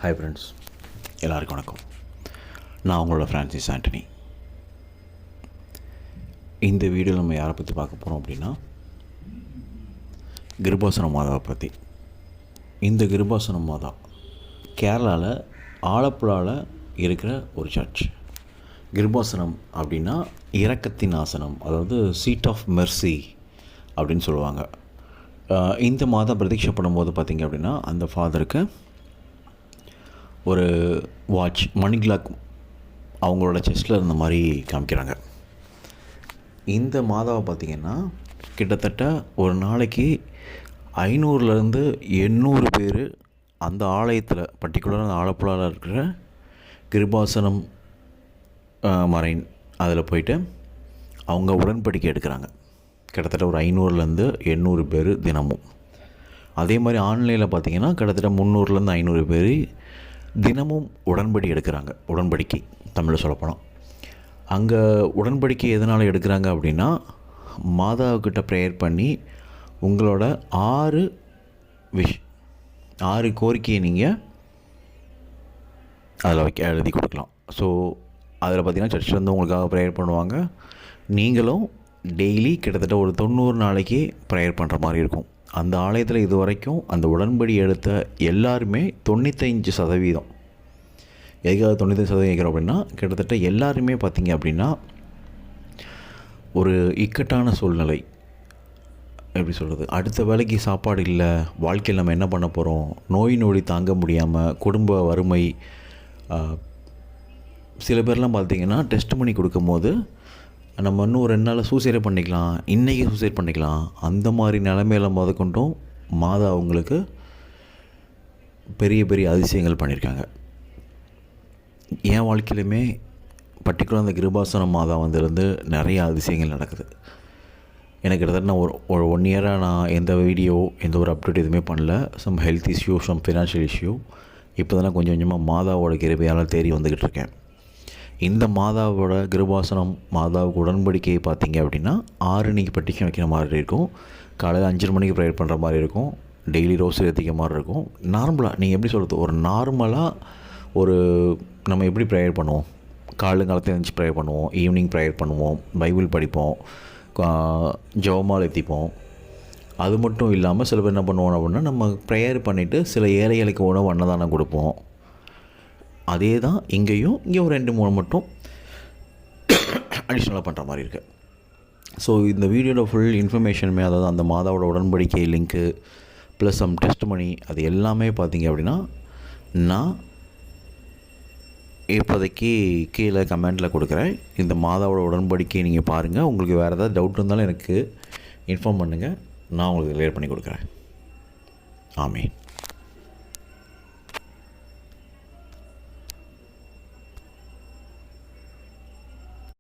Hi friends, எல்லாருக்கும் வணக்கம். நான் உங்களோட ஃப்ரான்சிஸ் ஆண்டனி. இந்த வீடியோவில் நம்ம யாரை பற்றி பார்க்க போகிறோம் அப்படின்னா, கிருபாசன மாதாவை பற்றி. இந்த கிருபாசன மாதா கேரளாவில் ஆலப்புழாவில் இருக்கிற ஒரு சர்ச். கிருபாசனம் அப்படின்னா இரக்கத்தின் ஆசனம், அதாவது சீட் ஆஃப் மெர்சி அப்படின்னு சொல்லுவாங்க. இந்த மாதம் பிரதீட்சைப்படும் போது பார்த்திங்க அப்படின்னா, அந்த ஃபாதருக்கு ஒரு வாட்ச் மணி கிளாக் அவங்களோட செஸ்ட்டில் இருந்த மாதிரி காமிக்கிறாங்க. இந்த மாதாவை பார்த்திங்கன்னா கிட்டத்தட்ட ஒரு நாளைக்கு 500-800 பேர் அந்த ஆலயத்தில், பர்டிகுலராக அந்த ஆலப்புழாவில் இருக்கிற கிருபாசனம் மரைன் அதில் போயிட்டு அவங்க உடன்படிக்கை எடுக்கிறாங்க. கிட்டத்தட்ட ஒரு 500-800 பேர் தினமும். அதே மாதிரி ஆன்லைனில் பார்த்திங்கன்னா கிட்டத்தட்ட 300-500 பேர் தினமும் உடன்படிக்கை தமிழில் சொல்லப்போனால். அங்கே உடன்படிக்கை எதனால் எடுக்கிறாங்க அப்படின்னா, மாதாவுக்கிட்ட ப்ரேயர் பண்ணி உங்களோட 6 கோரிக்கையை நீங்கள் அதில் எழுதி கொடுக்கலாம். ஸோ அதில் பார்த்திங்கன்னா சர்ச்சில் வந்து உங்களுக்காக ப்ரேயர் பண்ணுவாங்க. நீங்களும் டெய்லி கிட்டத்தட்ட ஒரு 90 நாளைக்கு ப்ரேயர் பண்ணுற மாதிரி இருக்கும். அந்த ஆலயத்தில் இது வரைக்கும் அந்த உடன்படி எடுத்த எல்லாருமே 95%, எதுக்காக 95% கேட்குறோம் அப்படின்னா, கிட்டத்தட்ட எல்லாருமே பார்த்திங்க அப்படின்னா ஒரு இக்கட்டான சூழ்நிலை, எப்படி சொல்கிறது, அடுத்த வேலைக்கு சாப்பாடு இல்லை, வாழ்க்கையில் நம்ம என்ன பண்ண போகிறோம், நோய் நொடி தாங்க முடியாமல், குடும்ப வறுமை. சில பேர்லாம் பார்த்திங்கன்னா டெஸ்ட் பண்ணி கொடுக்கும்போது நம்ம இன்னும் 2 நாள் சூசைடே பண்ணிக்கலாம், இன்றைக்கி சூசைட் பண்ணிக்கலாம், அந்த மாதிரி நிலைமையில் முதற்கொண்டும் மாதா அவங்களுக்கு பெரிய பெரிய அதிசயங்கள் பண்ணியிருக்காங்க. என் வாழ்க்கையிலுமே பர்டிகுலர் அந்த கிருபாசன மாதா வந்திருந்து நிறைய அதிசயங்கள் நடக்குது. எனக்கு கிட்டத்தட்ட நான் ஒரு 1 இயராக நான் எந்த வீடியோ, எந்த ஒரு அப்டேட் எதுவுமே பண்ணல. Some health issue, some financial issue. இப்போ தானே கொஞ்சம் கொஞ்சமாக மாதாவோட கிருபையால் தேடி வந்துக்கிட்டு இருக்கேன். இந்த மாதாவோட கிருபாசனம் மாதாவுக்கு உடன்படிக்கையை பார்த்திங்க அப்படின்னா 6 மணிக்கு பெட்டிஷன் வைக்கிற மாதிரி இருக்கும். காலையில் 5 மணிக்கு ப்ரேயர் பண்ணுற மாதிரி இருக்கும். டெய்லி ரோஸ் ஏற்றிக்க மாதிரி இருக்கும். நார்மலாக நீங்கள் எப்படி சொல்கிறது, ஒரு நார்மலாக ஒரு நம்ம எப்படி ப்ரேயர் பண்ணுவோம், காலத்தில் எழுந்துச்சி ப்ரேயர் பண்ணுவோம், ஈவினிங் ப்ரேயர் பண்ணுவோம், பைபிள் படிப்போம், ஜெபமாலை ஏற்றிப்போம். அது மட்டும் இல்லாமல் சில பேர் என்ன பண்ணுவோம் அப்படின்னா, நம்ம ப்ரேயர் பண்ணிவிட்டு சில ஏழைகளுக்கு உணவு அன்னதானம் கொடுப்போம். அதே தான் இங்கேயும். இங்கே ஒரு 2-3 மட்டும் அடிஷ்னலாக பண்ணுற மாதிரி இருக்குது. ஸோ இந்த வீடியோட ஃபுல் இன்ஃபர்மேஷனுமே, அதாவது அந்த மாதாவோட உடன்படிக்கை லிங்க்கு ப்ளஸ் சம் டெஸ்ட் மணி, அது எல்லாமே பார்த்திங்க அப்படின்னா நான் இப்போதைக்கு கீழே கமெண்ட்டில் கொடுக்குறேன். இந்த மாதாவோட உடன்படிக்கையை நீங்கள் பாருங்கள். உங்களுக்கு வேறு ஏதாவது டவுட் இருந்தாலும் எனக்கு இன்ஃபார்ம் பண்ணுங்கள், நான் உங்களுக்கு கிளியர் பண்ணி கொடுக்குறேன். ஆமீன்.